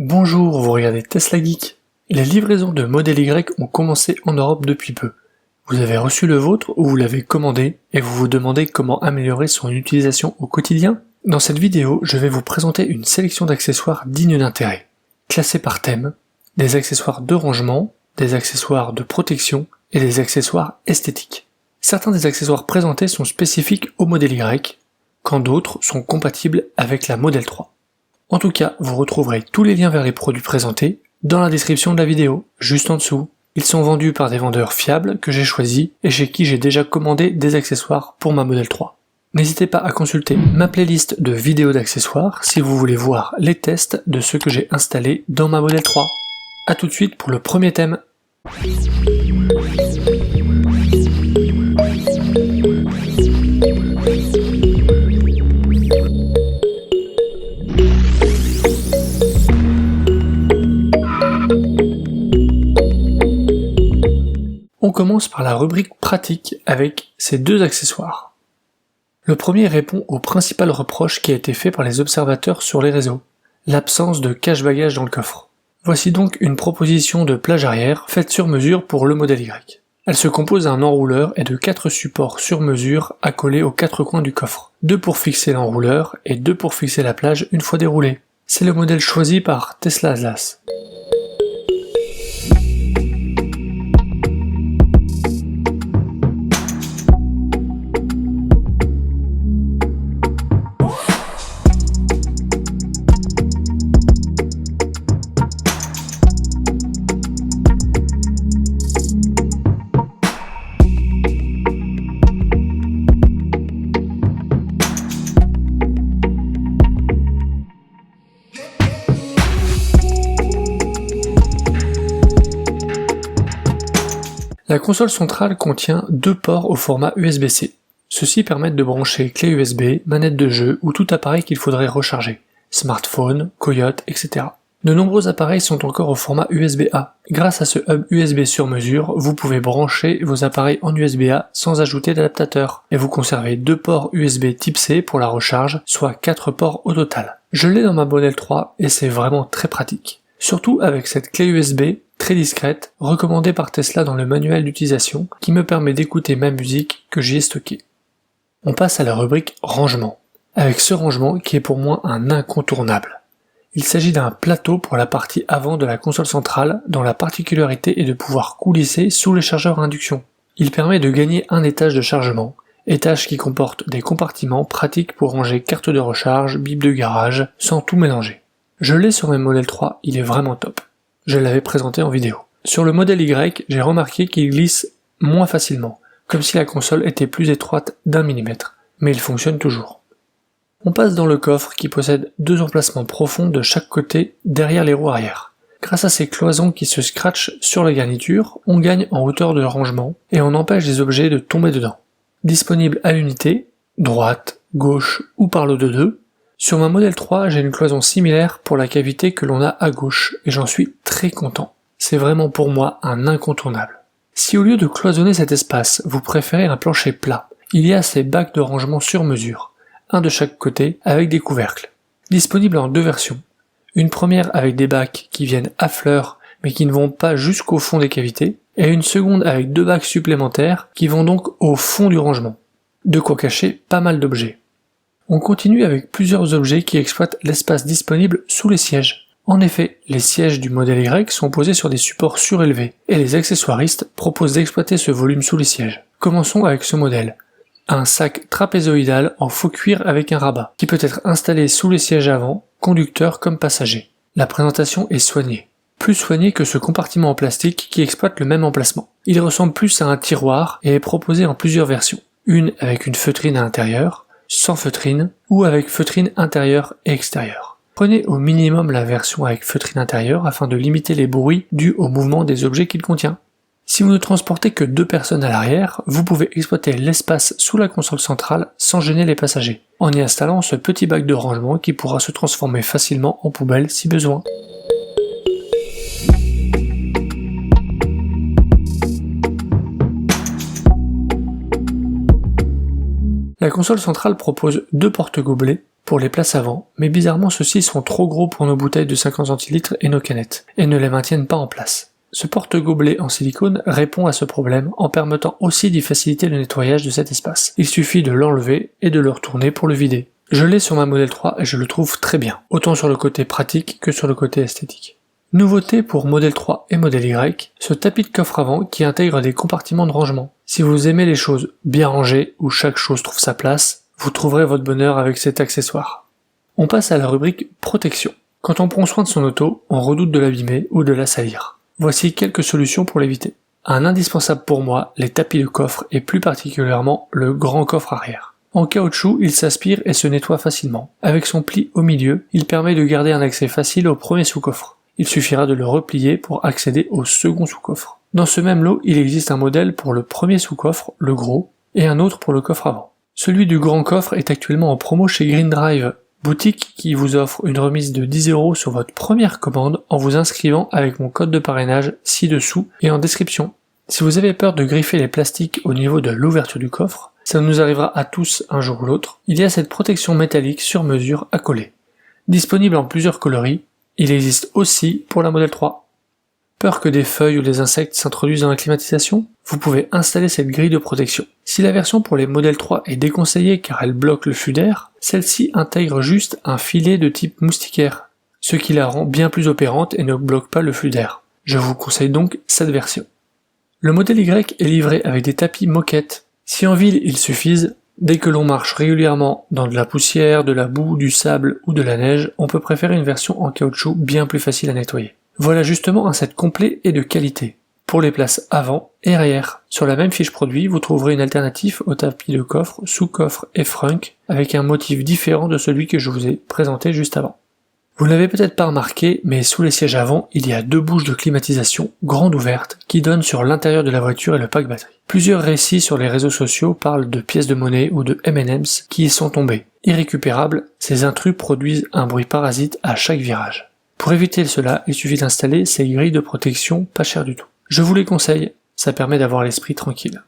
Bonjour, vous regardez Tesla Geek. Les livraisons de Model Y ont commencé en Europe depuis peu. Vous avez reçu le vôtre ou vous l'avez commandé et vous vous demandez comment améliorer son utilisation au quotidien? Dans cette vidéo, je vais vous présenter une sélection d'accessoires dignes d'intérêt, classés par thème, des accessoires de rangement, des accessoires de protection et des accessoires esthétiques. Certains des accessoires présentés sont spécifiques au Model Y, quand d'autres sont compatibles avec la Model 3. En tout cas, vous retrouverez tous les liens vers les produits présentés dans la description de la vidéo, juste en dessous. Ils sont vendus par des vendeurs fiables que j'ai choisis et chez qui j'ai déjà commandé des accessoires pour ma Model 3. N'hésitez pas à consulter ma playlist de vidéos d'accessoires si vous voulez voir les tests de ceux que j'ai installés dans ma Model 3. A tout de suite pour le premier thème. On commence par la rubrique pratique avec ces deux accessoires. Le premier répond au principal reproche qui a été fait par les observateurs sur les réseaux, l'absence de cache-bagages dans le coffre. Voici donc une proposition de plage arrière faite sur mesure pour le Model Y. Elle se compose d'un enrouleur et de 4 supports sur mesure accolés aux 4 coins du coffre, 2 pour fixer l'enrouleur et 2 pour fixer la plage une fois déroulée. C'est le modèle choisi par Tesla Atlas. La console centrale contient 2 ports au format USB-C. Ceux-ci permettent de brancher clé USB, manette de jeu ou tout appareil qu'il faudrait recharger, smartphone, Coyote, etc. De nombreux appareils sont encore au format USB-A. Grâce à ce hub USB sur mesure, vous pouvez brancher vos appareils en USB-A sans ajouter d'adaptateur, et vous conservez 2 ports USB type C pour la recharge, soit 4 ports au total. Je l'ai dans ma Model 3 et c'est vraiment très pratique. Surtout avec cette clé USB très discrète, recommandée par Tesla dans le manuel d'utilisation, qui me permet d'écouter ma musique que j'y ai stockée. On passe à la rubrique rangement, avec ce rangement qui est pour moi un incontournable. Il s'agit d'un plateau pour la partie avant de la console centrale, dont la particularité est de pouvoir coulisser sous les chargeurs à induction. Il permet de gagner un étage de chargement, étage qui comporte des compartiments pratiques pour ranger carte de recharge, bible de garage, sans tout mélanger. Je l'ai sur mes Model 3, il est vraiment top. Je l'avais présenté en vidéo. Sur le Model Y, j'ai remarqué qu'il glisse moins facilement, comme si la console était plus étroite d'1 mm, mais il fonctionne toujours. On passe dans le coffre qui possède 2 emplacements profonds de chaque côté derrière les roues arrière. Grâce à ces cloisons qui se scratchent sur la garniture, on gagne en hauteur de rangement et on empêche les objets de tomber dedans. Disponible à l'unité, droite, gauche ou par lot de 2, sur ma Model 3, j'ai une cloison similaire pour la cavité que l'on a à gauche, et j'en suis très content. C'est vraiment pour moi un incontournable. Si au lieu de cloisonner cet espace, vous préférez un plancher plat, il y a ces bacs de rangement sur mesure, un de chaque côté avec des couvercles. Disponibles en 2 versions. Une première avec des bacs qui viennent à fleur, mais qui ne vont pas jusqu'au fond des cavités, et une seconde avec 2 bacs supplémentaires qui vont donc au fond du rangement. De quoi cacher pas mal d'objets. On continue avec plusieurs objets qui exploitent l'espace disponible sous les sièges. En effet, les sièges du Model Y sont posés sur des supports surélevés, et les accessoiristes proposent d'exploiter ce volume sous les sièges. Commençons avec ce modèle. Un sac trapézoïdal en faux cuir avec un rabat, qui peut être installé sous les sièges avant, conducteur comme passager. La présentation est soignée. Plus soignée que ce compartiment en plastique qui exploite le même emplacement. Il ressemble plus à un tiroir et est proposé en plusieurs versions. Une avec une feutrine à l'intérieur, sans feutrine ou avec feutrine intérieure et extérieure. Prenez au minimum la version avec feutrine intérieure afin de limiter les bruits dus au mouvement des objets qu'il contient. Si vous ne transportez que 2 personnes à l'arrière, vous pouvez exploiter l'espace sous la console centrale sans gêner les passagers, en y installant ce petit bac de rangement qui pourra se transformer facilement en poubelle si besoin. La console centrale propose 2 porte-gobelets pour les places avant, mais bizarrement ceux-ci sont trop gros pour nos bouteilles de 50 centilitres et nos canettes, et ne les maintiennent pas en place. Ce porte-gobelet en silicone répond à ce problème en permettant aussi d'y faciliter le nettoyage de cet espace. Il suffit de l'enlever et de le retourner pour le vider. Je l'ai sur ma Model 3 et je le trouve très bien, autant sur le côté pratique que sur le côté esthétique. Nouveauté pour Model 3 et Model Y, ce tapis de coffre avant qui intègre des compartiments de rangement. Si vous aimez les choses bien rangées, où chaque chose trouve sa place, vous trouverez votre bonheur avec cet accessoire. On passe à la rubrique protection. Quand on prend soin de son auto, on redoute de l'abîmer ou de la salir. Voici quelques solutions pour l'éviter. Un indispensable pour moi, les tapis de coffre et plus particulièrement le grand coffre arrière. En caoutchouc, il s'aspire et se nettoie facilement. Avec son pli au milieu, il permet de garder un accès facile au premier sous-coffre. Il suffira de le replier pour accéder au second sous-coffre. Dans ce même lot, il existe un modèle pour le premier sous-coffre, le gros, et un autre pour le coffre avant. Celui du grand coffre est actuellement en promo chez Green Drive, boutique qui vous offre une remise de 10 € sur votre première commande en vous inscrivant avec mon code de parrainage ci-dessous et en description. Si vous avez peur de griffer les plastiques au niveau de l'ouverture du coffre, ça nous arrivera à tous un jour ou l'autre, il y a cette protection métallique sur mesure à coller. Disponible en plusieurs coloris, il existe aussi pour la Model 3. Peur que des feuilles ou des insectes s'introduisent dans la climatisation? Vous pouvez installer cette grille de protection. Si la version pour les Model 3 est déconseillée car elle bloque le flux d'air, celle-ci intègre juste un filet de type moustiquaire, ce qui la rend bien plus opérante et ne bloque pas le flux d'air. Je vous conseille donc cette version. Le Model Y est livré avec des tapis moquettes. Si en ville ils suffisent, dès que l'on marche régulièrement dans de la poussière, de la boue, du sable ou de la neige, on peut préférer une version en caoutchouc bien plus facile à nettoyer. Voilà justement un set complet et de qualité. Pour les places avant et arrière. Sur la même fiche produit, vous trouverez une alternative au tapis de coffre, sous-coffre et frunk avec un motif différent de celui que je vous ai présenté juste avant. Vous ne l'avez peut-être pas remarqué, mais sous les sièges avant, il y a 2 bouches de climatisation grandes ouvertes qui donnent sur l'intérieur de la voiture et le pack batterie. Plusieurs récits sur les réseaux sociaux parlent de pièces de monnaie ou de M&M's qui y sont tombées. Irrécupérables, ces intrus produisent un bruit parasite à chaque virage. Pour éviter cela, il suffit d'installer ces grilles de protection pas chères du tout. Je vous les conseille, ça permet d'avoir l'esprit tranquille.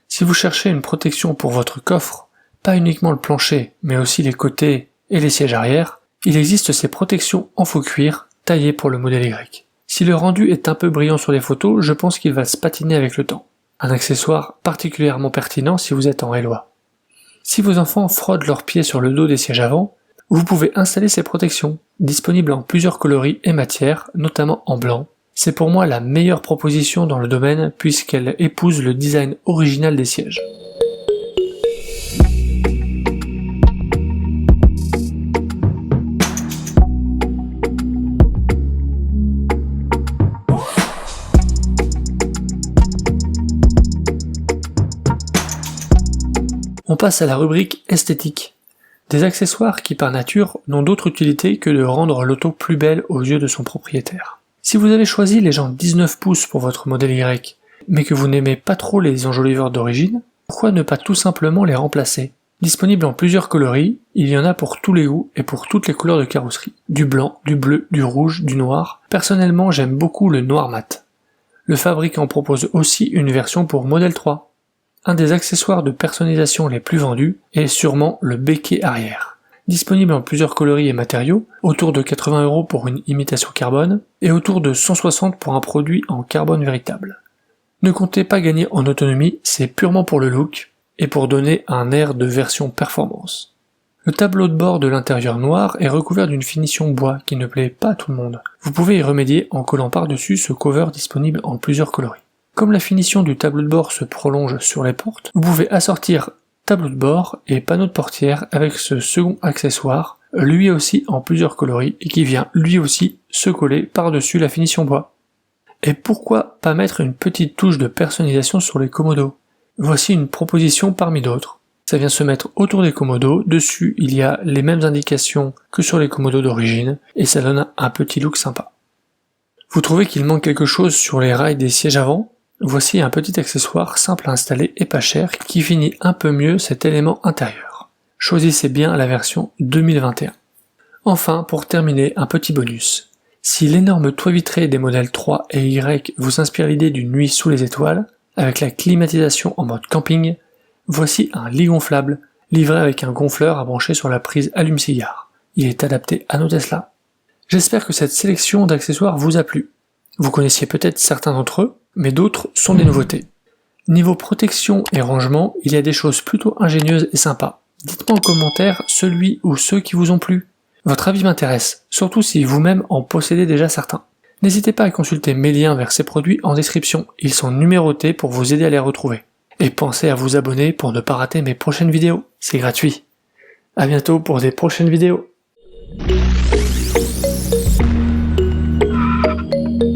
Si vous cherchez une protection pour votre coffre, pas uniquement le plancher, mais aussi les côtés et les sièges arrière, il existe ces protections en faux cuir taillées pour le Model Y. Si le rendu est un peu brillant sur les photos, je pense qu'il va se patiner avec le temps. Un accessoire particulièrement pertinent si vous êtes en Hellois. Si vos enfants frottent leurs pieds sur le dos des sièges avant, vous pouvez installer ces protections, disponibles en plusieurs coloris et matières, notamment en blanc. C'est pour moi la meilleure proposition dans le domaine puisqu'elle épouse le design original des sièges. On passe à la rubrique esthétique. Des accessoires qui par nature n'ont d'autre utilité que de rendre l'auto plus belle aux yeux de son propriétaire. Si vous avez choisi les jantes 19 pouces pour votre Model Y, mais que vous n'aimez pas trop les enjoliveurs d'origine, pourquoi ne pas tout simplement les remplacer? Disponibles en plusieurs coloris, il y en a pour tous les goûts et pour toutes les couleurs de carrosserie. Du blanc, du bleu, du rouge, du noir. Personnellement, j'aime beaucoup le noir mat. Le fabricant propose aussi une version pour Model 3. Un des accessoires de personnalisation les plus vendus est sûrement le béquet arrière. Disponible en plusieurs coloris et matériaux, autour de 80 € pour une imitation carbone, et autour de 160 € pour un produit en carbone véritable. Ne comptez pas gagner en autonomie, c'est purement pour le look, et pour donner un air de version performance. Le tableau de bord de l'intérieur noir est recouvert d'une finition bois qui ne plaît pas à tout le monde. Vous pouvez y remédier en collant par-dessus ce cover disponible en plusieurs coloris. Comme la finition du tableau de bord se prolonge sur les portes, vous pouvez assortir tableau de bord et panneau de portière avec ce second accessoire, lui aussi en plusieurs coloris et qui vient lui aussi se coller par-dessus la finition bois. Et pourquoi pas mettre une petite touche de personnalisation sur les commodos? Voici une proposition parmi d'autres. Ça vient se mettre autour des commodos, dessus il y a les mêmes indications que sur les commodos d'origine et ça donne un petit look sympa. Vous trouvez qu'il manque quelque chose sur les rails des sièges avant? Voici un petit accessoire simple à installer et pas cher qui finit un peu mieux cet élément intérieur. Choisissez bien la version 2021. Enfin, pour terminer, un petit bonus. Si l'énorme toit vitré des modèles 3 et Y vous inspire l'idée d'une nuit sous les étoiles, avec la climatisation en mode camping, voici un lit gonflable livré avec un gonfleur à brancher sur la prise allume-cigare. Il est adapté à nos Tesla. J'espère que cette sélection d'accessoires vous a plu. Vous connaissiez peut-être certains d'entre eux, mais d'autres sont des nouveautés. Niveau protection et rangement, il y a des choses plutôt ingénieuses et sympas. Dites-moi en commentaire celui ou ceux qui vous ont plu. Votre avis m'intéresse, surtout si vous-même en possédez déjà certains. N'hésitez pas à consulter mes liens vers ces produits en description, ils sont numérotés pour vous aider à les retrouver. Et pensez à vous abonner pour ne pas rater mes prochaines vidéos, c'est gratuit. À bientôt pour des prochaines vidéos.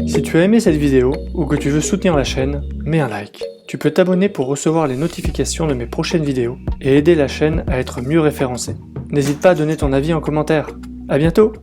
Si tu as aimé cette vidéo ou que tu veux soutenir la chaîne, mets un like. Tu peux t'abonner pour recevoir les notifications de mes prochaines vidéos et aider la chaîne à être mieux référencée. N'hésite pas à donner ton avis en commentaire. À bientôt!